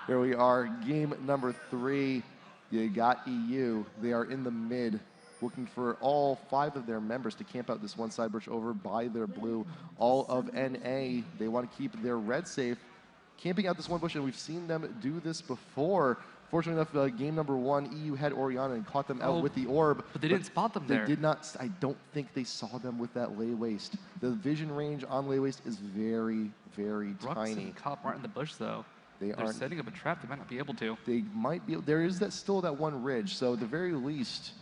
Here we are, game number 3. You got EU. They are in the mid, looking for all 5 of their members to camp out this one side brush over by their blue. All of NA, they want to keep their red safe, camping out this one bush, and we've seen them do this before. Fortunately enough, game number 1, EU had Oriana and caught them out with the orb. But they didn't spot them there. They did not. I don't think they saw them with that lay waste. The vision range on lay waste is very, very Rux tiny. And Cop aren't in the bush, though. They're setting up a trap. They might not be able to. They might be. There is still that one ridge, so at the very least,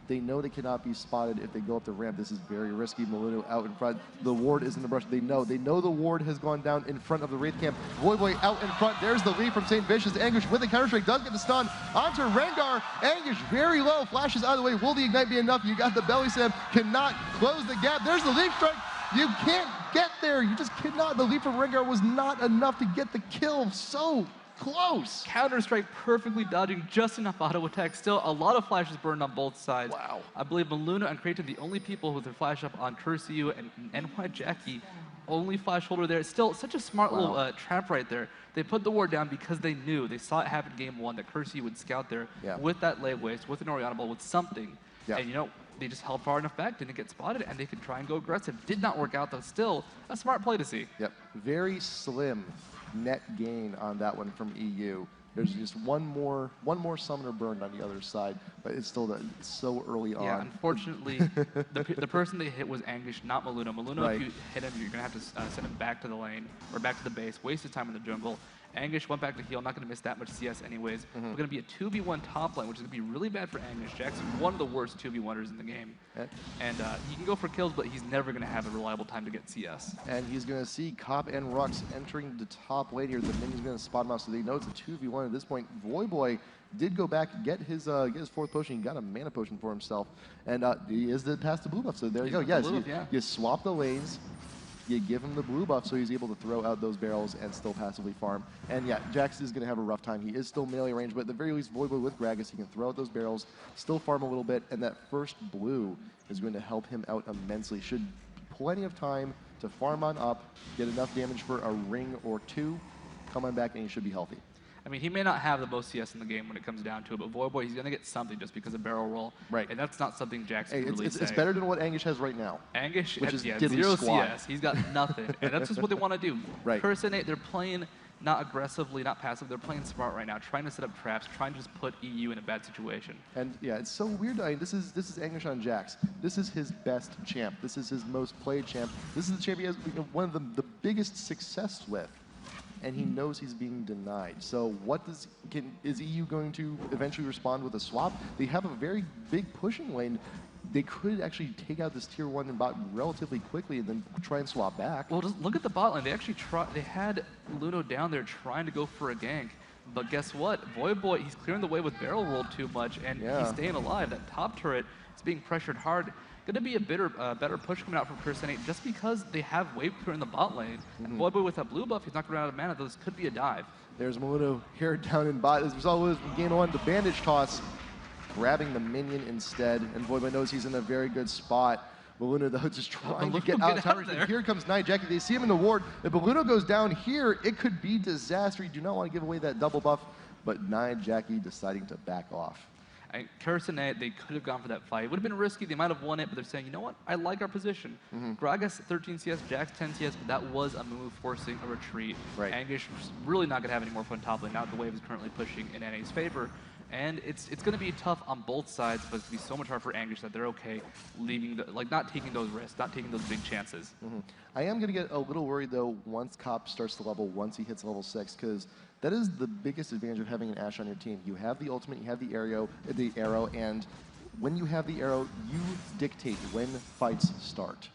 they know they cannot be spotted if they go up the ramp. This is very risky. Maluno out in front. The ward is in the brush. They know the ward has gone down in front of the Wraith camp. Voyboy out in front. There's the lead from St. Vicious. Anguish with the counter-strike does get the stun onto Rengar. Anguish very low. Flashes out of the way. Will the ignite be enough? You got the belly slam. Cannot close the gap. There's the leap strike. You can't get there. You just cannot. The leap from Rengar was not enough to get the kill. So close. Counter-strike perfectly dodging just enough auto attack. Still, a lot of flashes burned on both sides. Wow. I believe Maluno and Creighton, the only people with their flash up on Cursiu and NY Jackie, only flash holder there. It's still such a smart little trap right there. They put the ward down because they knew, they saw it happen game 1, that Cursiu would scout there with that lay waste, with an Oriana ball, with something. And you know, they just held far enough back, didn't get spotted, and they could try and go aggressive. Did not work out, though. Still, a smart play to see. Yep. Very slim net gain on that one from EU. There's just one more summoner burned on the other side, but it's still so early on. Yeah, unfortunately, the person they hit was Anguish, not Maluno. Maluno, if you hit him, you're going to have to send him back to the lane, or back to the base, waste his time in the jungle. Anguish went back to heal, not going to miss that much CS anyways. We're going to be a 2v1 top lane, which is going to be really bad for Anguish. Jackson, one of the worst 2v1ers in the game. And he can go for kills, but he's never going to have a reliable time to get CS. And he's going to see Cop and Rux entering the top lane here. The minion's going to spot him out, so they know it's a 2v1 at this point. Voyboy did go back, get his 4th potion. He got a mana potion for himself. And he is past the blue buff, so there you go. Yes, you swap the lanes. You give him the blue buff so he's able to throw out those barrels and still passively farm. And yeah, Jax is going to have a rough time. He is still melee range, but at the very least, Voyboy with Gragas, he can throw out those barrels, still farm a little bit, and that first blue is going to help him out immensely. Should plenty of time to farm on up, get enough damage for a ring or 2, come on back, and he should be healthy. I mean, he may not have the most CS in the game when it comes down to it, but Voyboy, he's going to get something just because of barrel roll. Right. And that's not something Jackson can really say. It's better than what Anguish has right now. Anguish has 0 CS. He's got nothing. And that's just what they want to do. Right. Cursinate, they're playing not aggressively, not passive. They're playing smart right now, trying to set up traps, trying to just put EU in a bad situation. And yeah, it's so weird. I mean, this is Anguish on Jax. This is his best champ. This is his most played champ. This is the champ he has one of the biggest success with. And he knows he's being denied. So what is EU going to eventually respond with a swap? They have a very big pushing lane. They could actually take out this tier 1 and bot relatively quickly and then try and swap back. Well, just look at the bot lane. They actually they had Luno down there trying to go for a gank. But guess what? Voyboy, he's clearing the way with barrel roll too much, and he's staying alive. That top turret is being pressured hard. Going to be a better push coming out from Cursinate just because they have wave clear in the bot lane. And Voyboy with that blue buff, he's not going to run out of mana. This could be a dive. There's Maluno here down in bot. As we saw with game 1, the bandage toss, grabbing the minion instead. And Voyboy knows he's in a very good spot. Maluno, though, just trying to get out of tower. Here comes Night Jackie. They see him in the ward. If Maluno goes down here, it could be disaster. You do not want to give away that double buff. But Night Jackie deciding to back off. Cursinate, they could have gone for that fight. It would have been risky. They might have won it, but they're saying, you know what? I like our position. Gragas 13 CS, Jax 10 CS, but that was a move forcing a retreat. Anguish was really not going to have any more fun top lane. Now the wave is currently pushing in NA's favor. And it's going to be tough on both sides, but it's going to be so much harder for Anguish that they're okay leaving, not taking those risks, not taking those big chances. I am going to get a little worried, though, once Cop starts to level, once he hits level 6, because that is the biggest advantage of having an Ashe on your team. You have the ultimate, you have the arrow, and when you have the arrow, you dictate when fights start.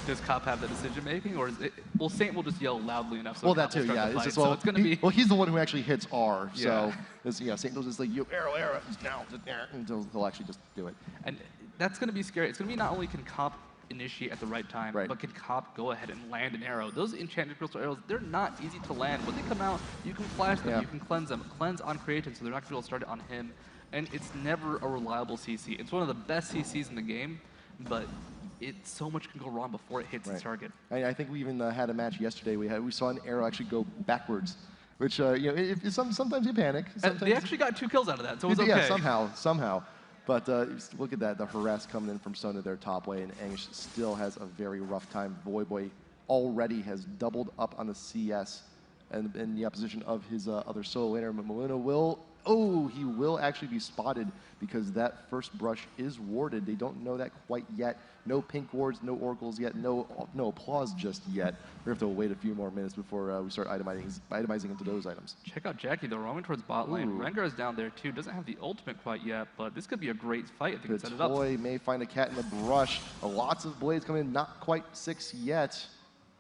Does Cop have the decision making, or is it? Well, Saint will just yell loudly enough. So well, that too, yeah. It's going to be. Well, he's the one who actually hits R, so Saint will just like arrow, now, until he'll actually just do it. And that's going to be scary. It's going to be not only can Cop initiate at the right time, but can Cop go ahead and land an arrow. Those enchanted crystal arrows, they're not easy to land. When they come out, you can flash them, you can cleanse them. Cleanse on Creative, so they're not going to be able to start it on him. And it's never a reliable CC. It's one of the best CCs in the game, but so much can go wrong before it hits its target. I think we even had a match yesterday. We saw an arrow actually go backwards which sometimes you panic. Sometimes they actually got 2 kills out of that, so it was okay. Yeah, somehow. But look at that, the harass coming in from Sona their top lane, and Angish still has a very rough time. Voyboy already has doubled up on the CS and in the opposition of his other solo laner. But Maluna he will actually be spotted because that first brush is warded. They don't know that quite yet. No pink wards, no oracles yet, no applause just yet. We have to wait a few more minutes before we start itemizing into those items. Check out Jackie, though, roaming towards bot lane. Rengar is down there, too. Doesn't have the ultimate quite yet, but this could be a great fight if they can set it up. Toy may find a cat in the brush. Lots of blades coming in, not quite 6 yet.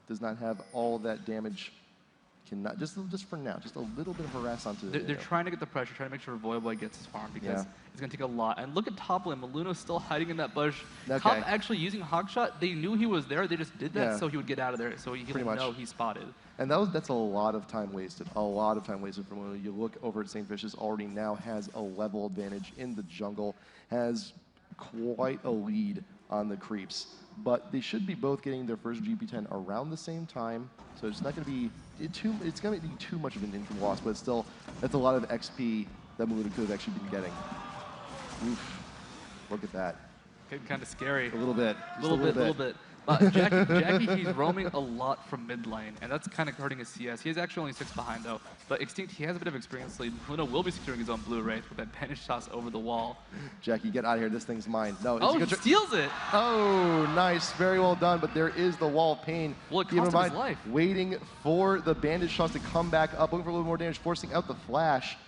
Does not have all that damage. Cannot, just for now, just a little bit of harass onto the They're trying to get the pressure, trying to make sure Voyboy gets his farm because it's going to take a lot. And look at top lane. Maluno's still hiding in that bush. Okay. Top actually using Hogshot. They knew he was there. They just did that so he would get out of there, so he would know he's spotted. And that's a lot of time wasted. A lot of time wasted from Maluno. You look over at St. Vicious, already now has a level advantage in the jungle, has quite a lead on the creeps. But they should be both getting their first GP10 around the same time, so it's not going to be it's going to be too much of an injury loss, but still, that's a lot of XP that Maluna could have actually been getting. Oof. Look at that. Getting kind of scary. A little bit. A little bit. Jackie, he's roaming a lot from mid lane, and that's kind of hurting his CS. He is actually only 6 behind, though. But Extinct, he has a bit of experience lead. Luna will be securing his own blue wraith with that banish toss over the wall. Jackie, get out of here. This thing's mine. No, he steals it. Oh, nice. Very well done. But there is the wall of pain. Well, it cost him his life. Waiting for the bandage toss to come back up, looking for a little more damage, forcing out the flash.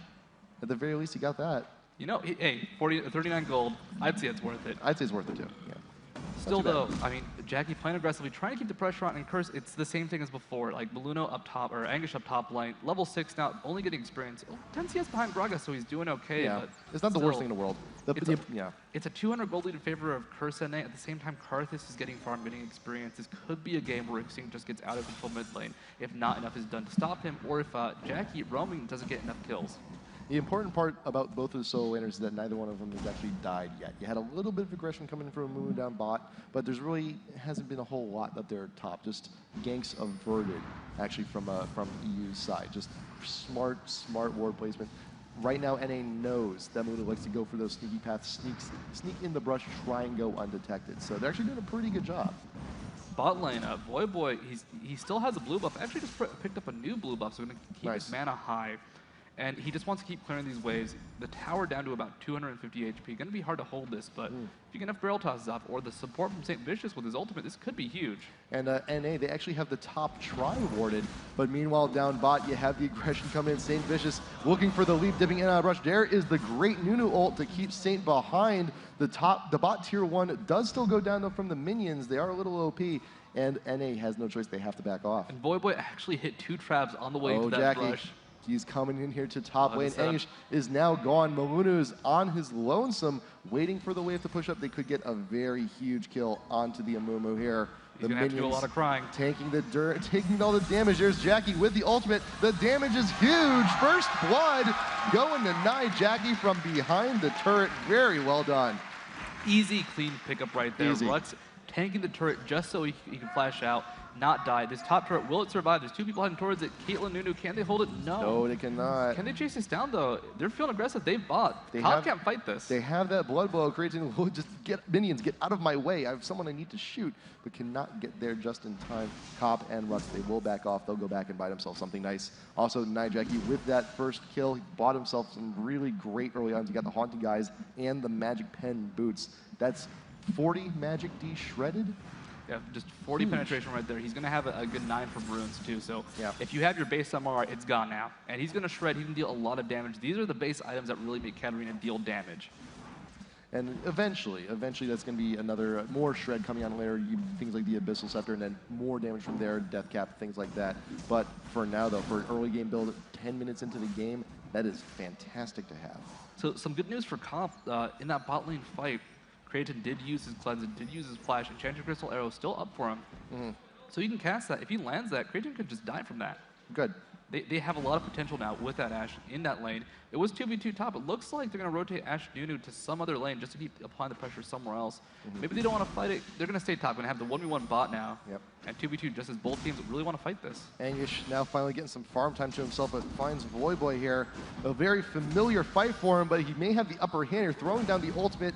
At the very least, he got that. You know, hey, 39 gold. I'd say it's worth it. I'd say it's worth it, too. Yeah. Still, though, I mean, Jackie playing aggressively, trying to keep the pressure on, and Curse, it's the same thing as before. Like, Maluno up top, or Angish up top lane, level 6 now, only getting experience. 10 CS behind Gragas, so he's doing okay. Yeah, but it's not the worst thing in the world. It's a 200 gold lead in favor of Curse and Nate. At the same time, Karthus is getting farm, getting experience. This could be a game where Extinct just gets out of control mid lane if not enough is done to stop him, or if Jackie roaming doesn't get enough kills. The important part about both of the solo laners is that neither one of them has actually died yet. You had a little bit of aggression coming from Moon down bot, but there's really hasn't been a whole lot up there top. Just ganks averted, actually, from EU's side. Just smart ward placement. Right now, NA knows that Moon likes to go for those sneaky paths, sneak in the brush, try and go undetected. So they're actually doing a pretty good job. Bot lane, Voyboy, he still has a blue buff. Actually, just picked up a new blue buff, so we're going to keep his mana high. And he just wants to keep clearing these waves. The tower down to about 250 HP. Going to be hard to hold this, but if you get enough barrel tosses off, or the support from St. Vicious with his ultimate, this could be huge. And NA, they actually have the top try warded, but meanwhile down bot, you have the aggression coming in. St. Vicious looking for the leap, dipping in and out of rush. There is the great Nunu ult to keep Saint behind. The bot tier 1 does still go down though from the minions. They are a little OP. And NA has no choice, they have to back off. And Voyboy actually hit 2 traps on the way to that brush. He's coming in here to top lane. Angish is now gone. Maluno is on his lonesome, waiting for the wave to push up. They could get a very huge kill onto the Amumu here. He's gonna have to do a lot of crying. Taking all the damage. There's Jackie with the ultimate. The damage is huge. First blood going to deny Jackie from behind the turret. Very well done. Easy, clean pickup right there. Rux tanking the turret just so he can flash out. Not die. This top turret, will it survive? There's 2 people heading towards it. Caitlyn, Nunu, can they hold it? No. No, they cannot. Can they chase this down, though? They're feeling aggressive. They've bought. Top can't fight this. They have that blood blow, creating just minions, get out of my way. I have someone I need to shoot, but cannot get there just in time. Cop and Rux, they will back off. They'll go back and buy themselves something nice. Also, Jackie with that first kill, he bought himself some really great early on. He got the Haunting Guys and the Magic Pen boots. That's 40 Magic D shredded. Yeah, just 40 penetration right there. He's going to have a good 9 from runes, too. So if you have your base MR, it's gone now. And he's going to shred. He can deal a lot of damage. These are the base items that really make Katarina deal damage. And eventually that's going to be another more shred coming on later. Things like the Abyssal Scepter, and then more damage from there, Death Cap, things like that. But for now, though, for an early game build, 10 minutes into the game, that is fantastic to have. So some good news for Comp in that bot lane fight. Creighton did use his cleanse and did use his flash. Enchanted Crystal Arrow is still up for him. So he can cast that. If he lands that, Creighton could just die from that. Good. they have a lot of potential now with that Ashe in that lane. It was 2v2 top. It looks like they're going to rotate Ashe Nunu to some other lane just to keep applying the pressure somewhere else. Maybe they don't want to fight it. They're going to stay top. Going to have the 1v1 bot now. And 2v2 just as both teams really want to fight this. Angish now finally getting some farm time to himself, but finds Voyboy here. A very familiar fight for him, but he may have the upper hand here, throwing down the ultimate.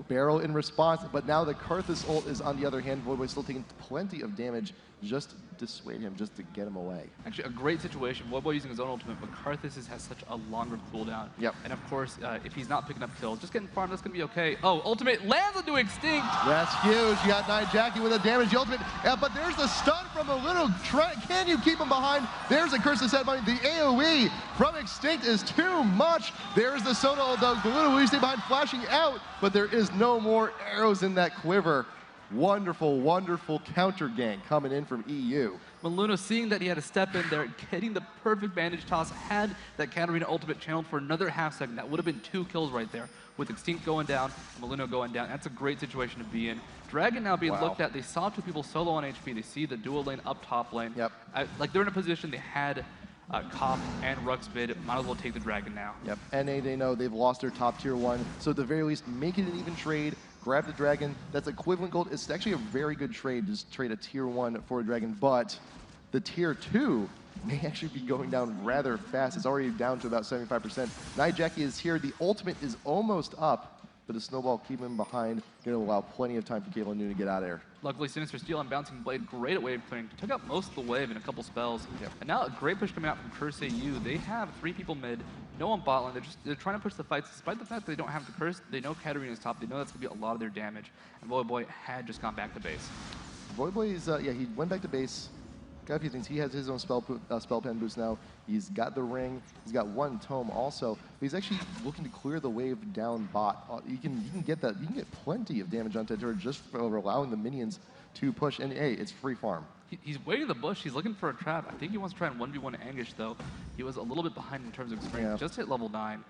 Barrow in response, but now the Karthus ult is on the other hand. Voyboy still taking plenty of damage just to dissuade him, just to get him away. Actually, a great situation. Voyboy using his own ultimate, but Karthus has such a longer cooldown. And of course, if he's not picking up kills, just getting farmed, that's going to be okay. Oh, ultimate lands into Extinct! That's huge. You got Jackie with a damage ultimate, but there's the stun from a little Trent. Can you keep him behind? There's a curse to set behind. The AoE from Extinct is too much. There's the Sona ult, though. The little stay behind, flashing out, but there is no more arrows in that quiver. Wonderful, wonderful counter gank coming in from EU. Maluna, seeing that he had to step in there, getting the perfect bandage toss, had that Katarina ultimate channeled for another half second. That would have been 2 kills right there, with Extinct going down, Maluna going down. That's a great situation to be in. Dragon now being looked at. They saw 2 people solo on HP. They see the dual lane up top lane. Like they're in a position they had Cop and Ruxbid, might as well take the Dragon now. NA, they know they've lost their top tier 1, so at the very least, make it an even trade. Grab the Dragon. That's equivalent gold. It's actually a very good trade to just trade a tier 1 for a Dragon, but the tier 2 may actually be going down rather fast. It's already down to about 75%. Jackie is here. The ultimate is almost up, but the snowball keeping him behind, going to allow plenty of time for Caitlyn Nunu to get out of there. Luckily, Sinister Steel and Bouncing Blade, great at wave clearing. Took out most of the wave in a couple spells. And now a great push coming out from Curse AU. They have 3 people mid, no one bot lane. They're trying to push the fights. Despite the fact that they don't have the Curse, they know Katarina's top. They know that's going to be a lot of their damage. And Voyboy had just gone back to base. Voyboy is, he went back to base. Got a few things. He has his own spell pen boost now. He's got the ring. He's got 1 tome also. But he's actually looking to clear the wave down bot. You can get that. You can get plenty of damage on Tetura just for allowing the minions to push. And hey, it's free farm. He's waiting in the bush. He's looking for a trap. I think he wants to try and 1v1 Angish though. He was a little bit behind in terms of experience. Just hit level 9.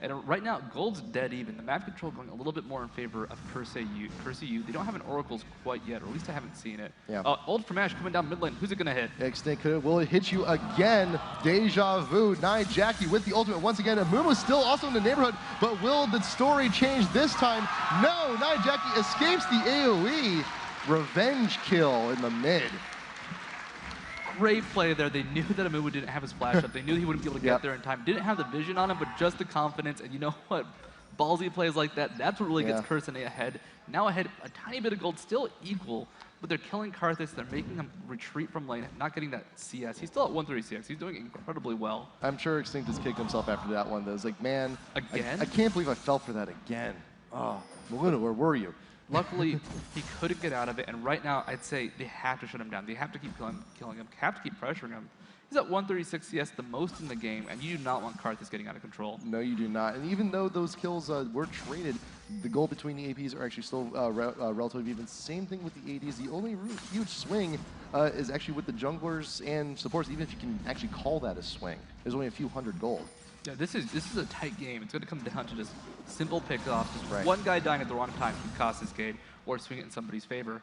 And right now, gold's dead even. The map control going a little bit more in favor of Curse EU. They don't have an Oracles quite yet, or at least I haven't seen it. Ult from Ashe coming down mid lane. Who's it going to hit? Extinct. Will it hit you again? Deja vu. Jackie with the ultimate once again. Amuma's still also in the neighborhood, but will the story change this time? No. Jackie escapes the AoE. Revenge kill in the mid. Great play there. They knew that Amumu didn't have his flash up. They knew he wouldn't be able to get there in time. Didn't have the vision on him, but just the confidence. And you know what? Ballsy plays like that, that's what really gets Curse and A ahead. Now ahead, a tiny bit of gold, still equal, but they're killing Karthus. They're making him retreat from lane, not getting that CS. He's still at 130 CX. He's doing incredibly well. I'm sure Extinct has kicked himself after that one, though. It's like, man, again? I can't believe I fell for that again. Oh, Maluna, where were you? Luckily, he couldn't get out of it, and right now, I'd say they have to shut him down. They have to keep killing him, have to keep pressuring him. He's at 136 CS, the most in the game, and you do not want Karthus getting out of control. No, you do not. And even though those kills were traded, the goal between the APs are actually still relatively even. Same thing with the ADs. The only really huge swing is actually with the junglers and supports, even if you can actually call that a swing. There's only a few hundred gold. Yeah, this is a tight game. It's going to come down to just simple pickoffs. Just one guy dying at the wrong time can cost this game or swing it in somebody's favor.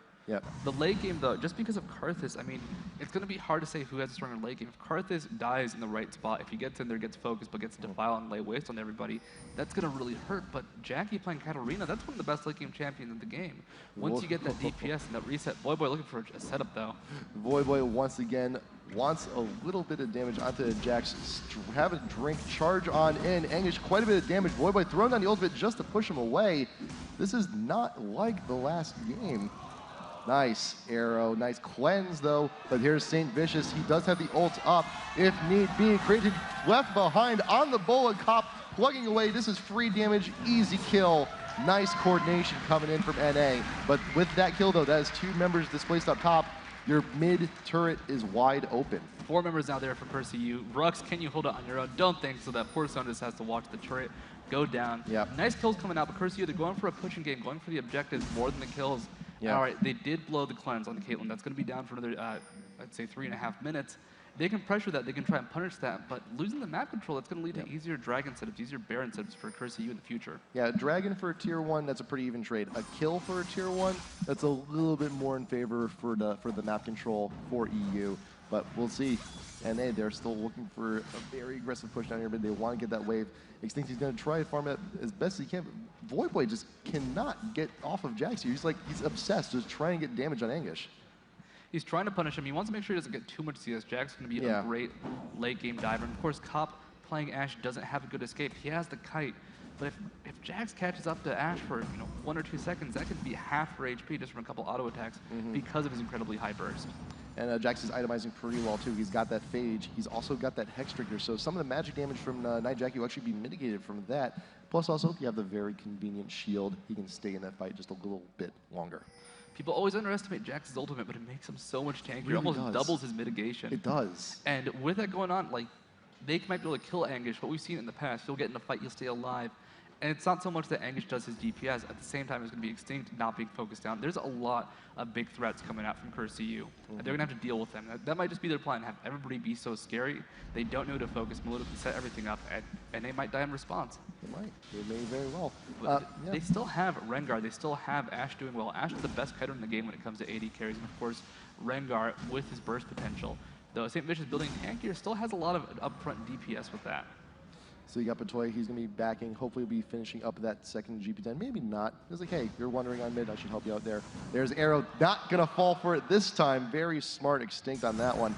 The late game, though, just because of Karthus, I mean, it's going to be hard to say who has a stronger late game. If Karthus dies in the right spot, if he gets in there, gets focused, but gets to defile and lay waste on everybody, that's going to really hurt. But Jackie playing Katarina, that's one of the best late game champions in the game. Once you get that DPS and that reset, Voyboy looking for a setup, though. Voyboy, once again, wants a little bit of damage onto Jax. Have a drink, charge on in. Angish, quite a bit of damage. Voyboy throwing down the ultimate just to push him away. This is not like the last game. Nice arrow, nice cleanse though, but here's Saint Vicious. He does have the ult up if need be. Created left behind on the bullet cop, plugging away. This is free damage, easy kill. Nice coordination coming in from NA. But with that kill though, that is 2 members displaced up top. Your mid turret is wide open. 4 members out there for Curse EU. Rux, can you hold it on your own? Don't think so. That poor son just has to watch the turret go down. Nice kills coming out, but Curse EU, they're going for a pushing game, going for the objectives more than the kills. All right, they did blow the cleanse on Caitlyn. That's going to be down for another, I'd say, 3.5 minutes. They can pressure that. They can try and punish that. But losing the map control, that's going to lead to easier Dragon setups, easier Baron setups for Curse EU in the future. Yeah, Dragon for a tier 1, that's a pretty even trade. A kill for a tier 1, that's a little bit more in favor for the map control for EU. but we'll see. And they're still looking for a very aggressive push down here, but they want to get that wave. Extinct, he's going to try to farm it as best as he can. Voidboy just cannot get off of Jax here. He's obsessed, just trying to get damage on Anguish. He's trying to punish him. He wants to make sure he doesn't get too much CS. Jax is going to be a great late game diver. And of course, Cop playing Ashe doesn't have a good escape. He has the kite. But if Jax catches up to Ashe for 1 or 2 seconds, that could be half her HP just from a couple auto attacks because of his incredibly high burst. And Jax is itemizing pretty well too. He's got that Phage. He's also got that Hex Trigger. So some of the magic damage from Night Jackie will actually be mitigated from that. Plus also, if you have the very convenient shield, he can stay in that fight just a little bit longer. People always underestimate Jax's ultimate, but it makes him so much tankier. It really almost doubles his mitigation. It does. And with that going on, like, they might be able to kill Anguish. What we've seen in the past, you'll get in a fight, you'll stay alive. And it's not so much that Anguish does his DPS. At the same time, it's going to be Extinct not being focused down. There's a lot of big threats coming out from CurseU. They're going to have to deal with them. That might just be their plan, have everybody be so scary. They don't know to focus. Melito can set everything up, and they might die in response. They might. They may very well. They still have Rengar. They still have Ashe doing well. Ashe is the best kiter in the game when it comes to AD carries. And of course, Rengar with his burst potential. Though St. Vicious building tankier still has a lot of upfront DPS with that. So you got Patoy, he's going to be backing. Hopefully he'll be finishing up that second GP10. Maybe not. It's like, hey, you're wandering on mid, I should help you out there. There's Arrow, not going to fall for it this time. Very smart Extinct on that one.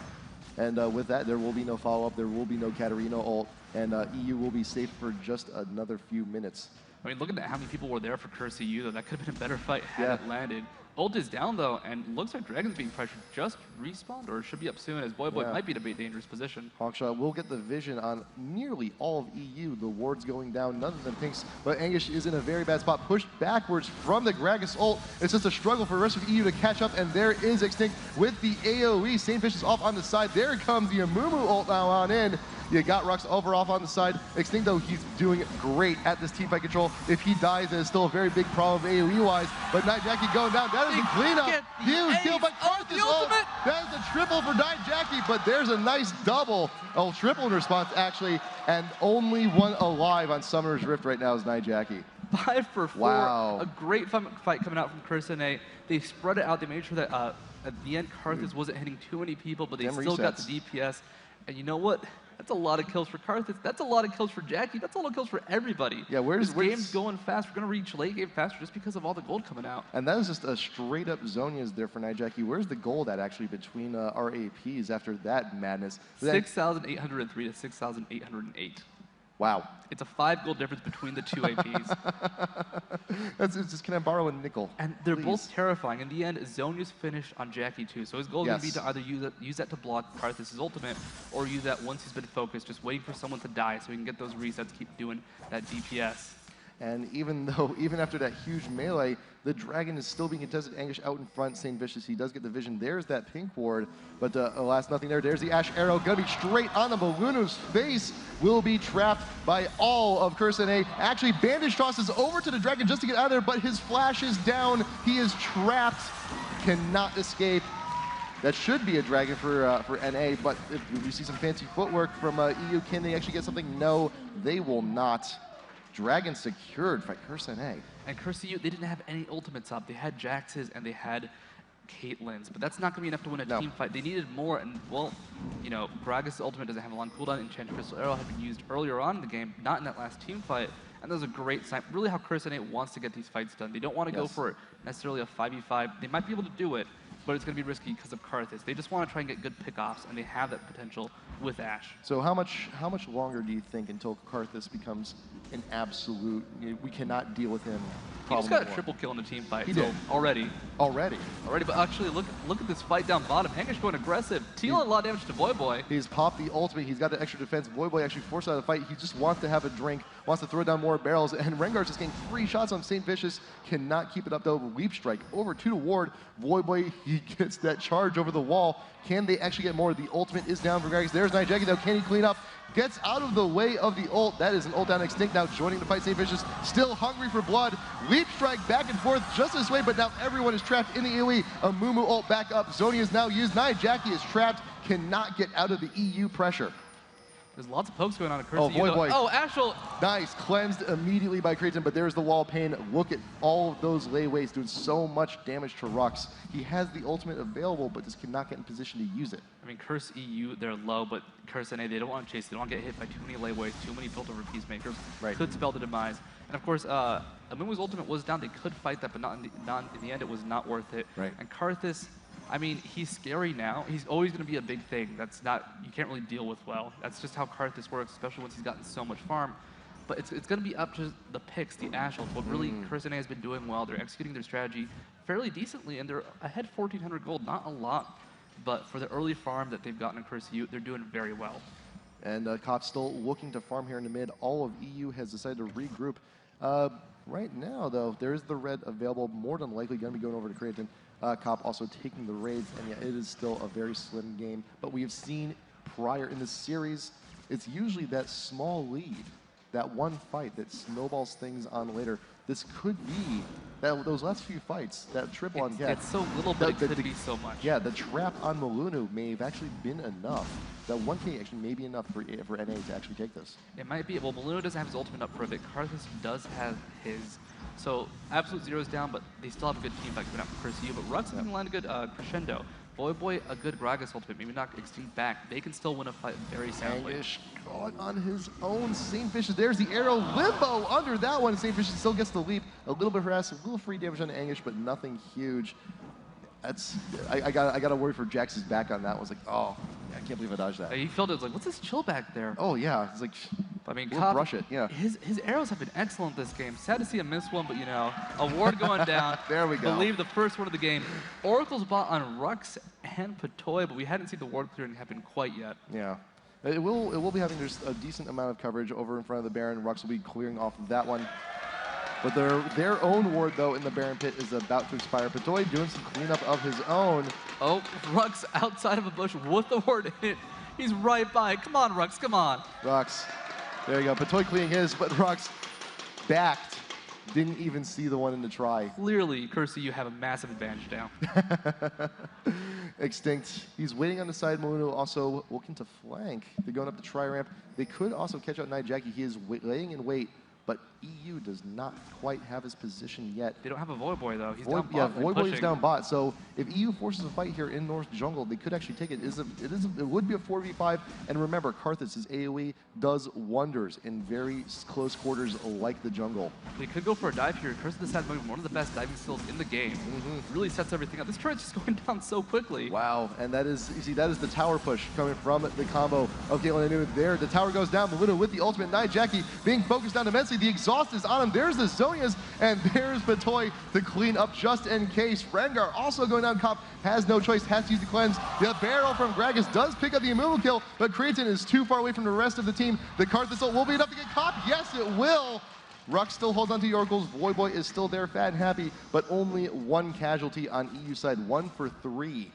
And with that, there will be no follow-up. There will be no Katarina ult. And EU will be safe for just another few minutes. I mean, looking at how many people were there for CurseU, though, that could have been a better fight had it landed. Ult is down, though, and looks like Dragon's being pressured. Just respawned, or should be up soon, as Voidboy might be in a dangerous position. Hawkshot will get the vision on nearly all of EU. The ward's going down, none of them pinks, but Anguish is in a very bad spot, pushed backwards from the Gragas ult. It's just a struggle for the rest of EU to catch up, and there is Extinct with the AoE. St. Fish is off on the side. There comes the Amumu ult now on in. You got Rux over off on the side. Extinct, though, he's doing great at this teamfight control. If he dies, there's still a very big problem AoE-wise. But Night Jackie going down. That is a cleanup. Huge kill by Karthus. Oh, that is a triple for Night Jackie, but there's a nice double. Oh, triple in response, actually. And only one alive on Summoner's Rift right now is Night Jackie. 5 for 4. Wow. A great fight coming out from CurseU. They spread it out. They made sure that at the end, Karthus wasn't hitting too many people, but they still got the DPS. And you know what? That's a lot of kills for Karthus. That's a lot of kills for Jackie. That's a lot of kills for everybody. Yeah, this game's going fast. We're going to reach late game faster just because of all the gold coming out. And that is just a straight up Zonia's there for Night Jackie. Where's the gold at actually between our APs after that madness? 6,803 to 6,808. Wow. It's a 5 gold difference between the two APs. It's just, can I borrow a nickel? And they're both terrifying. In the end, Zonia's finished on Jackie too. So his goal is going to be to either use that to block Karthus' ultimate, or use that once he's been focused, just waiting for someone to die so he can get those resets, keep doing that DPS. And even after that huge melee, the Dragon is still being contested. Anguish out in front, St. Vicious, he does get the vision. There's that pink ward, but alas, nothing there. There's the Ashe arrow, gonna be straight on the Malunu's face. Will be trapped by all of CurseU. Actually, Bandage tosses over to the Dragon just to get out of there, but his flash is down. He is trapped, cannot escape. That should be a Dragon for NA, but if we see some fancy footwork from EU, can they actually get something? No, they will not. Dragon secured by CurseU. And CurseU, they didn't have any ultimates up. They had Jax's and they had Caitlyn's, but that's not going to be enough to win a team fight. They needed more, and well, you know, Gragas' ultimate doesn't have a long cooldown. Enchanted Crystal Arrow had been used earlier on in the game, not in that last team fight, and that was a great sign. Really how CurseU wants to get these fights done. They don't want to go for necessarily a 5v5. They might be able to do it, but it's going to be risky because of Karthus. They just want to try and get good pickoffs, and they have that potential with Ashe. So how much longer do you think until Karthus becomes an absolute, we cannot deal with him? He just got a triple kill in the team fight. He did. Already, but actually, look at this fight down bottom. Anguish going aggressive, dealing a lot of damage to Voidboy. He's popped the ultimate. He's got the extra defense. Voidboy actually forced out of the fight. He just wants to have a drink, wants to throw down more barrels, and Rengar's just getting 3 shots on St. Vicious. Cannot keep it up though. Leap strike over to the ward. Voidboy, he gets that charge over the wall. Can they actually get more? The ultimate is down for Gragas. There's Night Jackie though. Can he clean up? Gets out of the way of the ult. That is an ult down Extinct now joining the fight. St. Vicious still hungry for blood. Leap strike back and forth just this way, but now everyone is trapped in the AoE. Amumu ult back up. Zonia is now used. Night Jackie is trapped. Cannot get out of the EU pressure. There's lots of pokes going on at Oh, Curse. boy. Oh, Ashel! Nice, cleansed immediately by Creighton, but there's the wall of pain. Look at all of those layways doing so much damage to Rux. He has the ultimate available, but just cannot get in position to use it. I mean, Curse EU, they're low, but Curse NA, they don't want to chase. They don't want to get hit by too many layways, too many built-over Peacemakers. Right. Could spell the demise. And of course, Amumu's ultimate was down. They could fight that, but not in the end, it was not worth it. Right. And Karthus, I mean, he's scary now. He's always going to be a big thing. That's not, you can't really deal with well. That's just how Karthus works, especially once he's gotten so much farm. But it's going to be up to the picks, the Ashels. What really Curse NA has been doing well. They're executing their strategy fairly decently, and they're ahead 1,400 gold. Not a lot, but for the early farm that they've gotten in Curse EU, they're doing very well. And Kop's still looking to farm here in the mid. All of EU has decided to regroup. Right now, though, there is the red available. More than likely going to be going over to Creighton. Kop also taking the raids, and yeah, it is still a very slim game. But we have seen prior in the series, it's usually that small lead, that one fight that snowballs things on later. This could be those last few fights, that triple on Cat. It's so little, but it could be so much. Yeah, the trap on Malunu may have actually been enough. That 1K actually may be enough for NA to actually take this. It might be. Well, Malunu doesn't have his ultimate up for a bit. Karthus does have his. So Absolute Zero's down, but they still have a good team fight coming out for Curse EU. But Rux can land a good crescendo. Boy, a good Gragas ultimate, maybe not extend back. They can still win a fight very soundly. Angish caught on his own. Saintfish, there's the arrow. Limbo under that one. Saintfish still gets the leap. A little bit harassed, a little free damage on Angish, but nothing huge. That's I got to worry for Jax's back on that. I was like, oh, I can't believe I dodged that. He felt it was like, what's this chill back there? Oh yeah, it's like, I mean, we'll brush it. Yeah. His arrows have been excellent this game. Sad to see him miss one, but you know, a ward going down. There we go. Believe the first one of the game. Oracle's bought on Rux and Patoy, but we hadn't seen the ward clearing happen quite yet. Yeah. It will be having just a decent amount of coverage over in front of the Baron. Rux will be clearing off of that one. But their own ward, though, in the Baron Pit is about to expire. Patoy doing some cleanup of his own. Oh, Rux outside of a bush with the ward in it. He's right by. Come on, Rux, come on. Rux. There you go. Patoy cleaning his, but Rux backed. Didn't even see the one in the try. Clearly, Cursey, you have a massive advantage now. Extinct. He's waiting on the side. Malunu also looking to flank. They're going up the tri-ramp. They could also catch out Night Jackie. He is laying in wait, but EU does not quite have his position yet. They don't have a Void Boy, though. He's Void, down bot. yeah, Void Boy is down bot. So if EU forces a fight here in North Jungle, they could actually take it. It would be a 4v5. And remember, Karthus' AoE does wonders in very close quarters like the jungle. They could go for a dive here. Karthus has one of the best diving skills in the game. Really sets everything up. This turret's just going down so quickly. Wow, and that is, you see, that is the tower push coming from the combo of Caitlyn Anu there. The tower goes down. Malunu with the ultimate. Night Jackie being focused on immensely. The exhaust is on him. There's the Zonias, and there's Patoy to clean up just in case. Rengar also going down. Cop has no choice, has to use the cleanse. The barrel from Gragas does pick up the immovable kill, but Creighton is too far away from the rest of the team. The Karthus ult will be enough to get Cop. Yes, it will. Rux still holds on to Yorkles. Void Boy is still there, fat and happy, but only one casualty on EU side, 1 for 3.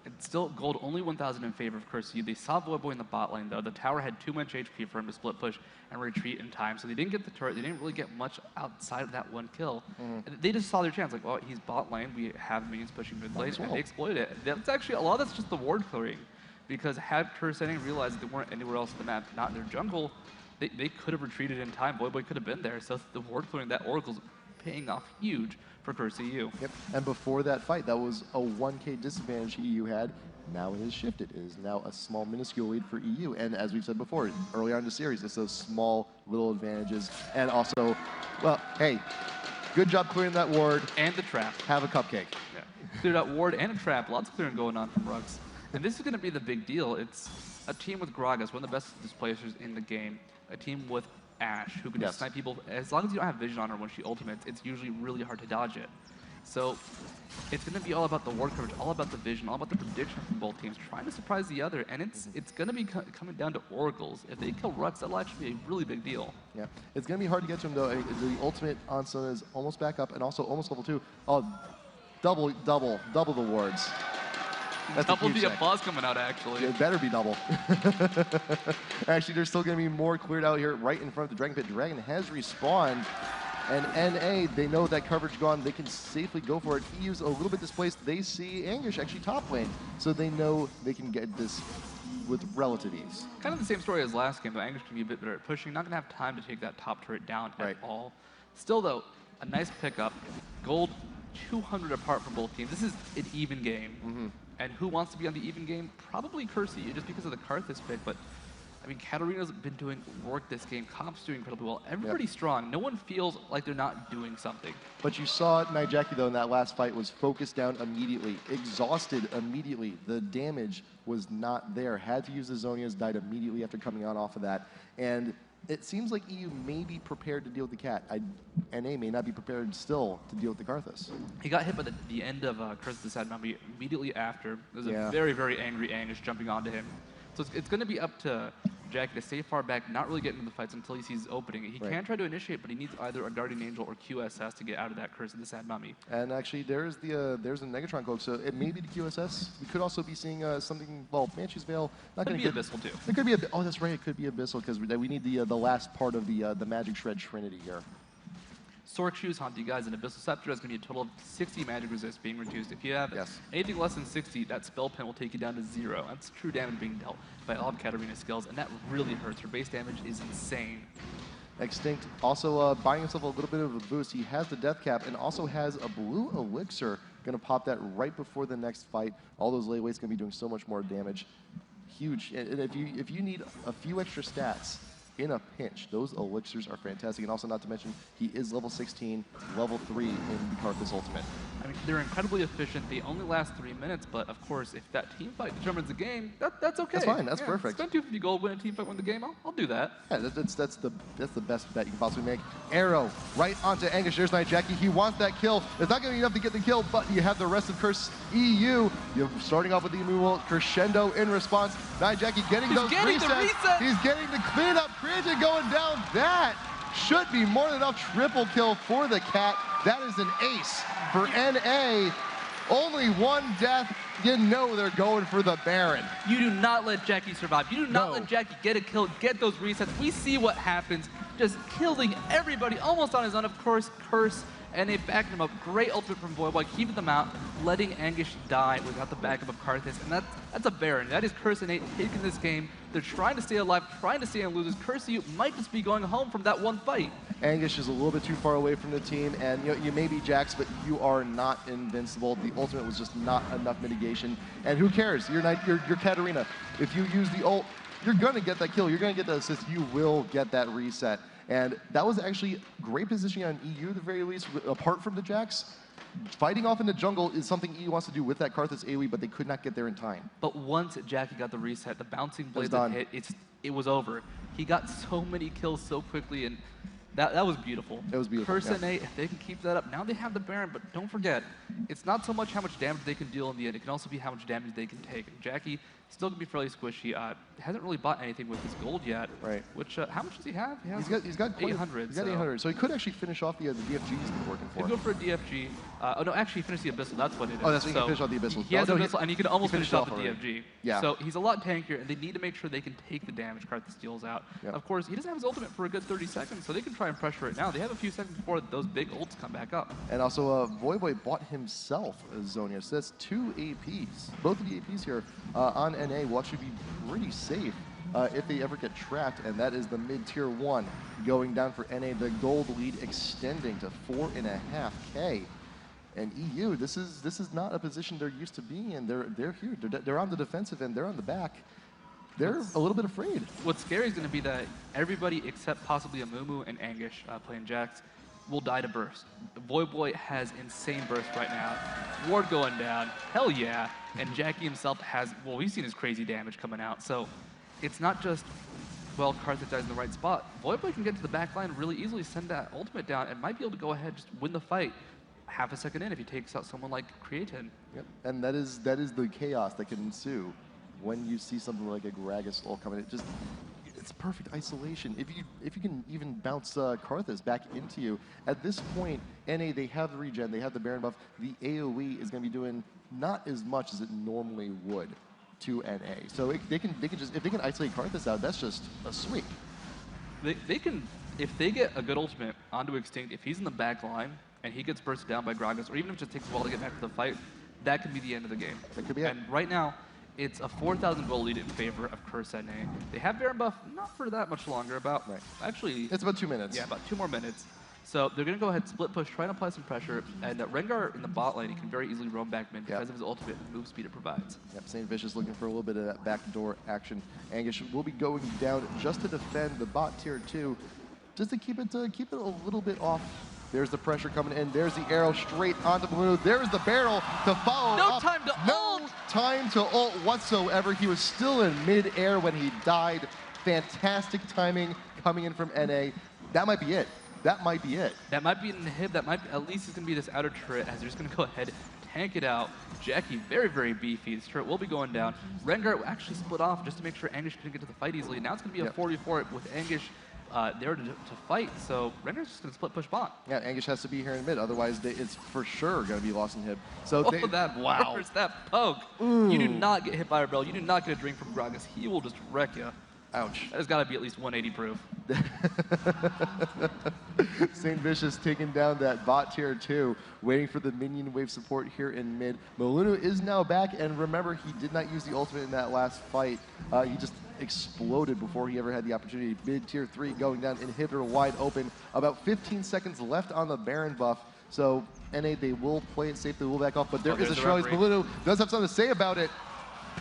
It's still gold, only 1,000 in favor of Cursey. They saw Void Boy in the bot lane, though. The tower had too much HP for him to split push and retreat in time, so they didn't get the turret. They didn't really get much outside of that one kill. And they just saw their chance, like, well, he's bot lane. We have minions pushing mid lane, and they exploited it. That's actually, a lot of that's just the ward clearing, because had Cursey realized they weren't anywhere else in the map, not in their jungle, they could have retreated in time. Void Boy could have been there, so the ward clearing, that Oracle's paying off huge for Cursey EU. Yep, and before that fight, that was a 1K disadvantage EU had. Now it is shifted. It is now a small, minuscule lead for EU. And as we've said before, earlier in the series, it's those small, little advantages. And also, well, hey, good job clearing that ward. And the trap. Have a cupcake. Yeah. Cleared out ward and a trap. Lots of clearing going on from Rux. And this is going to be the big deal. It's a team with Gragas, one of the best displacers in the game. A team with Ashe, who can just snipe people. As long as you don't have vision on her when she ultimates, it's usually really hard to dodge it. So it's going to be all about the ward coverage, all about the vision, all about the prediction from both teams, trying to surprise the other. And it's going to be coming down to Oracles. If they kill Rux, that'll actually be a really big deal. Yeah, it's going to be hard to get to him, though. The ultimate on Sun is almost back up and also almost level 2. Oh, double the wards. That's double the applause coming out, actually. It better be double. Actually, there's still going to be more cleared out here right in front of the Dragon Pit. Dragon has respawned. And NA, they know that coverage gone. They can safely go for it. EU's a little bit displaced. They see Angish actually top lane. So they know they can get this with relative ease. Kind of the same story as last game, but Angus can be a bit better at pushing. Not going to have time to take that top turret down at all. Still, though, a nice pickup. Gold 200 apart from both teams. This is an even game. And who wants to be on the even game? Probably Kersey, just because of the Karthus pick. But, I mean, Katarina's been doing work this game. Comp's doing incredibly well. Everybody's strong. No one feels like they're not doing something. But you saw Nijaki, though, in that last fight was focused down immediately, exhausted immediately. The damage was not there. Had to use the Zhonya's, died immediately after coming on off of that. And it seems like EU may be prepared to deal with the Cat. NA may not be prepared still to deal with the Karthus. He got hit by the end of Karthus' side immediately after. There's a very, very angry Angus jumping onto him. So it's going to be up to Jackie to stay far back, not really get into the fights until he sees opening. He can try to initiate, but he needs either a Guardian Angel or QSS to get out of that Curse of the Sad Mummy. And actually, there's a Negatron cloak, so it may be the QSS. We could also be seeing something. Well, Banshee's Veil. Not going to be Abyssal too. It could be oh, that's right. It could be Abyssal because we need the last part of the Magic Shred Trinity here. Sork Shoes, Haunt you guys, and Abyssal Scepter is going to be a total of 60 magic resist being reduced. If you have anything less than 60, that spell pen will take you down to 0. That's true damage being dealt by all of Katarina's skills, and that really hurts. Her base damage is insane. Extinct also buying himself a little bit of a boost. He has the Death Cap and also has a blue elixir. Going to pop that right before the next fight. All those layways going to be doing so much more damage. Huge. And if you need a few extra stats in a pinch, those elixirs are fantastic. And also, not to mention, he is level 16, level 3 in the Karthus Ultimate. I mean, they're incredibly efficient. They only last 3 minutes, but of course, if that team fight determines the game, that's okay. That's fine. That's perfect. Spend 250 gold, win a team fight, win the game. I'll do that. Yeah, that's the best bet you can possibly make. Arrow right onto Angus. There's Nijaki. He wants that kill. It's not going to be enough to get the kill, but you have the rest of Curse EU. You're starting off with the removal crescendo in response. Nijaki getting those resets. He's getting the clean up. Creative going down. That should be more than enough. Triple kill for the Cat. That is an ace for NA. Only one death. You know they're going for the Baron. You do not let Jackie survive. You do not let Jackie get a kill, get those resets. We see what happens. Just killing everybody almost on his own. Of course, Curse and they backed him up. Great ultimate from Voyboy, keeping them out, letting Angus die without the backup of Karthus. And that's a Baron. That is Curse and 8 taking this game. They're trying to stay alive, trying to stay on losers. Curse you might just be going home from that one fight. Angus is a little bit too far away from the team, and you may be Jax, but you are not invincible. The ultimate was just not enough mitigation. And who cares? You're Katarina. If you use the ult, you're going to get that kill. You're going to get that assist. You will get that reset. And that was actually great positioning on EU at the very least, apart from the Jax. Fighting off in the jungle is something EU wants to do with that Karthus AoE, but they could not get there in time. But once Jackie got the reset, the bouncing blades that hit, it was over. He got so many kills so quickly, and that was beautiful. It was beautiful. Curse and 8, if they can keep that up, now they have the Baron, but don't forget, it's not so much how much damage they can deal in the end, it can also be how much damage they can take. And Jackie still going to be fairly squishy. Hasn't really bought anything with his gold yet. Right. Which, how much does he have? He's got 800. He's got 800. So he could actually finish off the DFG he's been working for. He'd go for a DFG. Oh, no, actually, he finished the Abyssal. That's what it is. Oh, that's when he can finish off the Abyssal. He has Abyssal, and he can almost finish off the DFG. Yeah. So he's a lot tankier, and they need to make sure they can take the damage Karthus deals out. Yep. Of course, he doesn't have his ultimate for a good 30 seconds, so they can try and pressure it now. They have a few seconds before those big ults come back up. And also, Voyboy bought himself a Zhonya's. So that's 2 APs. Both of the APs here on NA will actually be pretty safe if they ever get trapped, and that is the mid-tier 1 going down for NA. The gold lead extending to 4.5K. And EU, this is not a position they're used to being in. They're here. They're on the defensive end. They're on the back. They're a little bit afraid. What's scary is going to be that everybody except possibly Amumu and Angus playing Jax will die to burst. Voyboy has insane burst right now. Ward going down. Hell yeah. And Jackie himself has, well, we've seen his crazy damage coming out. So it's not just, well, Karthus dies in the right spot. Voyboy can get to the back line really easily, send that ultimate down, and might be able to go ahead, just win the fight half a second in if he takes out someone like Creatin. Yep. And that is the chaos that can ensue when you see something like a Gragas ult coming. It's perfect isolation. If you can even bounce Karthus back into you, at this point, NA, they have the regen, they have the Baron buff. The AoE is going to be doing not as much as it normally would to NA. So if they can isolate Karthus out, that's just a sweep. They can, if they get a good ultimate onto Extinct, if he's in the back line and he gets bursted down by Gragas, or even if it just takes a while to get back to the fight, that could be the end of the game. That could be it. And right now, it's a 4,000 gold lead in favor of Curse NA. They have Baron buff not for that much longer, actually... It's about 2 minutes. Yeah, about 2 more minutes. So they're going to go ahead, split push, try and apply some pressure, and Rengar in the bot lane, he can very easily roam back mid because of his ultimate and move speed it provides. Yep, St. Vicious looking for a little bit of that backdoor action. Angus will be going down just to defend the bot tier 2, just to keep it a little bit off. There's the pressure coming in. There's the arrow straight onto Balloon. There's the barrel to follow up. No time to ult whatsoever. He was still in mid-air when he died. Fantastic timing coming in from NA. That might be it. That might be it. That might be an inhib. That might be, at least it's going to be this outer turret as they're just going to go ahead, tank it out. Jackie, very, very beefy. This turret will be going down. Rengar actually split off just to make sure Angish couldn't get to the fight easily. Now it's going to be a 4v4 with Angish there to fight. So Rengar's just going to split push bot. Yeah, Angish has to be here in mid. Otherwise, it's for sure going to be lost in hib. So that poke. Ooh. You do not get hit by a barrel. You do not get a drink from Gragas. He will just wreck you. Ouch. That has got to be at least 180 proof. St. Vicious taking down that bot tier 2, waiting for the minion wave support here in mid. Molunu is now back, and remember, he did not use the ultimate in that last fight. He just exploded before he ever had the opportunity. Mid tier 3 going down, inhibitor wide open. About 15 seconds left on the Baron buff. So NA, they will play it safe, they will back off, but there is a Charlie's. Molunu does have something to say about it.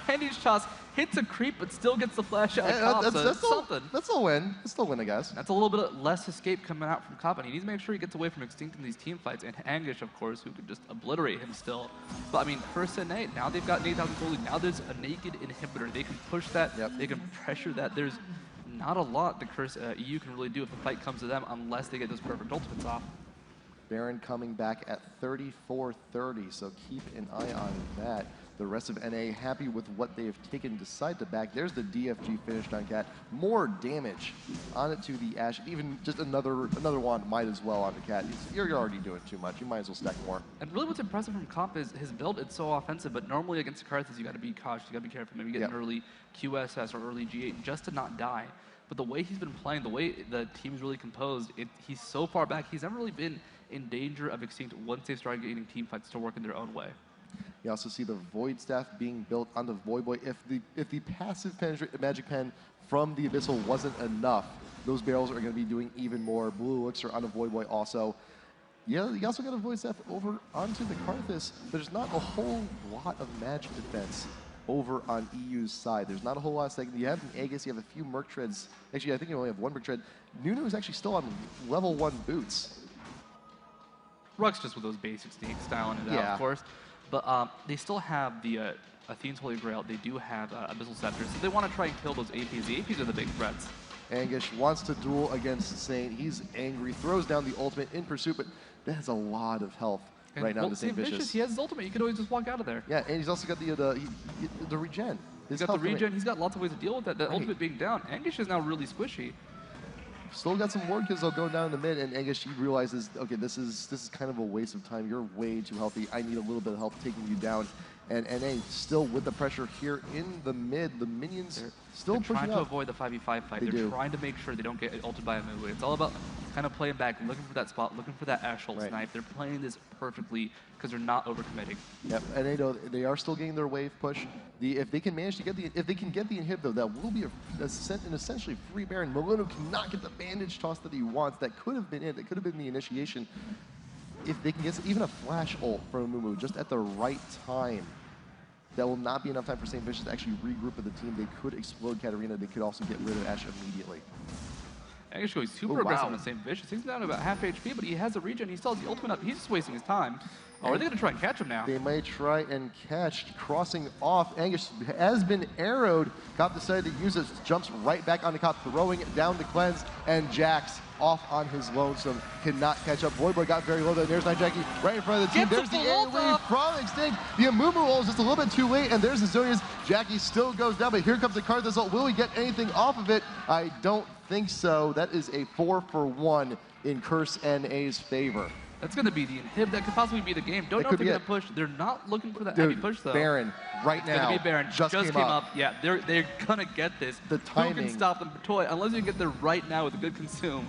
Pending toss hits a creep, but still gets the flash out of Cop, so that's something. That's still a win. That's still a win, I guess. That's a little bit less escape coming out from Cop, and he needs to make sure he gets away from Extinct in these team fights, and Angish, of course, who could just obliterate him still. But, I mean, Curse and Nate, now they've got 8,000 gold lead. Now there's a naked inhibitor. They can push that. Yep. They can pressure that. There's not a lot the Curse EU can really do if the fight comes to them unless they get those perfect ultimates off. Baron coming back at 34-30, so keep an eye on that. The rest of NA happy with what they have taken, decide to back. There's the DFG finished on Cat. More damage on it to the Ashe. Even just another wand might as well on the Cat. You're already doing too much. You might as well stack more. And really what's impressive from Comp is his build, it's so offensive, but normally against Karthus, you got to be cautious, you got to be careful. Maybe get an early QSS or early G8 just to not die. But the way he's been playing, the way the team's really composed, he's so far back, he's never really been in danger of Extinct once they started getting team fights to work in their own way. You also see the Void Staff being built on the Void Boy. If the passive Magic Pen from the Abyssal wasn't enough, those barrels are going to be doing even more. Blue Elixir on the Void Boy also. Yeah, you also got a Void Staff over onto the Karthus. There's not a whole lot of magic defense over on EU's side. There's not a whole lot of second. You have an Aegis, you have a few Merc Treads. Actually, I think you only have one Merc Tread. Nunu is actually still on level 1 boots. Rux just with those basic sneaks, styling it out, of course. But they still have the Athene's Holy Grail. They do have Abyssal Scepter, so they want to try and kill those APs. The APs are the big threats. Angish wants to duel against Saint. He's angry, throws down the ultimate in pursuit, but that has a lot of health right now to St. Vicious. He has his ultimate. You could always just walk out of there. Yeah, and he's also got the regen. He's got the regen. He's got lots of ways to deal with that. The ultimate being down. Angish is now really squishy. Still got some ward kills though going down in the mid, and Angish, he realizes, okay, this is kind of a waste of time. You're way too healthy. I need a little bit of help taking you down. And NA still with the pressure here in the mid. The minions still pushing up. They're trying to avoid the 5v5 fight. They're trying to make sure they don't get ulted by a move. It's all about kind of playing back, looking for that spot, looking for that Ashe ult snipe. They're playing this perfectly because they're not overcommitting. Yep, and they know they are still getting their wave push. If they can manage to get the inhib though, that will be an essentially free Baron. Molunu cannot get the bandage toss that he wants. That could have been it. That could have been the initiation. If they can get even a flash ult from Mumu just at the right time, that will not be enough time for St. Vicious to actually regroup with the team. They could explode Katarina. They could also get rid of Ashe immediately. Angish going super aggressive on St. Vicious. He's down to about half HP, but he has a regen. He still has the ultimate up. He's just wasting his time. Oh, are they going to try and catch him now? They might try and catch. Crossing off. Angish has been arrowed. Cop decided to use it. Jumps right back on the Cop, throwing it down the cleanse. And Jax off on his lonesome. Cannot catch up. Voidboy got very low there. There's Jackie right in front of the team. There's the AoE from Extinct. The Amumu ult is just a little bit too late. And there's the Zonia's. Jackie still goes down, but here comes the Karthus ult. Will we get anything off of it? I don't think so. That is a 4-for-1 in Curse NA's favor. That's going to be the inhib. That could possibly be the game. Don't know if they're going to push. They're not looking for that heavy push, though. Baron, right now. It's going to be Baron. Just came up. Yeah, they're going to get this. The timing. Who can stop them? Toy, unless you get there right now with a good consume.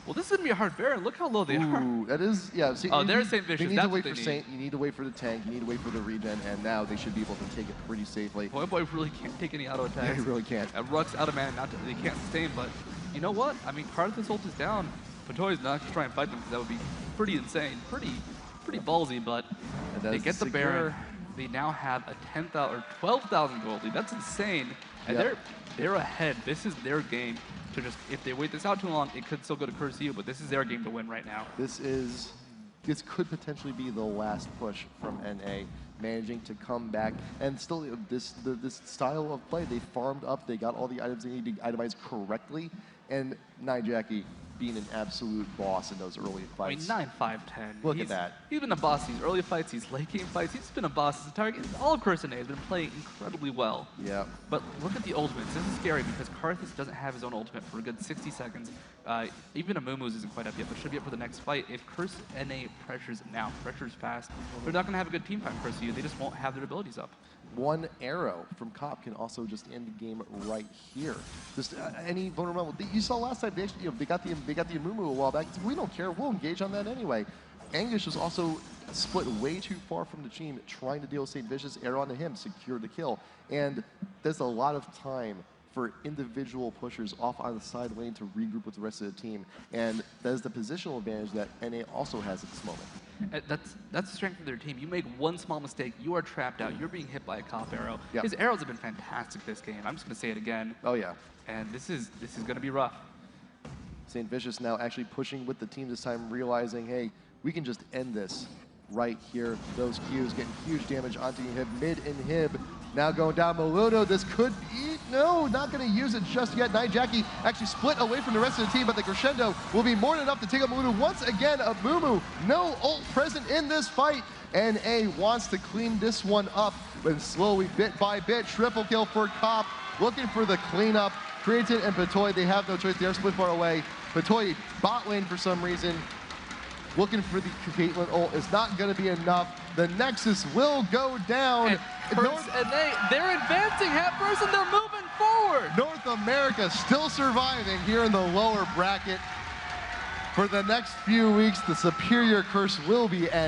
Well, this is going to be a hard Baron. Look how low they are. That is, yeah. See, oh, there's St. Vicious. They need That's to wait what for they Saint. You need to wait for the tank. You need to wait for the regen, and now they should be able to take it pretty safely. Boy really can't take any auto attacks. Yeah, he really can't. And Rux out of mana, they can't sustain, but you know what? I mean, part of this ult is down. Patoy's not going to try and fight them because that would be pretty insane. Pretty ballsy, but they get the Baron. They now have a 10,000 or 12,000 gold lead. That's insane. And they're ahead. This is their game to just, if they wait this out too long, it could still go to Curse You, but this is their game to win right now. This could potentially be the last push from NA, managing to come back. And still, this style of play, they farmed up, they got all the items they need to itemize correctly, and Jackie being an absolute boss in those early fights. I mean, 9-5-10. Look at that. He's been a boss in these early fights, these late game fights. He's been a boss his entire game. All of Curse NA has been playing incredibly well. Yeah. But look at the ultimates. This is scary because Karthus doesn't have his own ultimate for a good 60 seconds. Even a Moomoo's isn't quite up yet, but should be up for the next fight. If Curse NA pressures now, pressures fast, they're not going to have a good team fight for Curse U. They just won't have their abilities up. One arrow from Cop can also just end the game right here. Just any vulnerable. You saw last time they actually they got the Amumu a while back. We don't care. We'll engage on that anyway. Anguish is also split way too far from the team, trying to deal with St. Vicious. Arrow onto him, secure the kill, and there's a lot of time for individual pushers off on the side lane to regroup with the rest of the team, and that is the positional advantage that NA also has at this moment. That's the strength of their team. You make one small mistake, you are trapped out. You're being hit by a Cop arrow. Yep. His arrows have been fantastic this game. I'm just going to say it again. Oh yeah. And this is going to be rough. St. Vicious now actually pushing with the team this time, realizing, hey, we can just end this right here. Those Qs getting huge damage onto Inhib, mid Inhib. Now going down Maluno, this could be, no, not going to use it just yet. Jackie actually split away from the rest of the team, but the crescendo will be more than enough to take out Maluno. Once again, Amumu, no ult present in this fight. NA wants to clean this one up, but slowly, bit by bit, triple kill for Cop, looking for the cleanup. Creatine and Patoy, they have no choice, they are split far away. Patoy bot lane for some reason, looking for the Caitlyn ult. It's not going to be enough. The Nexus will go down. And they're advancing half person. They're moving forward. North America still surviving here in the lower bracket. For the next few weeks, the superior curse will be NA.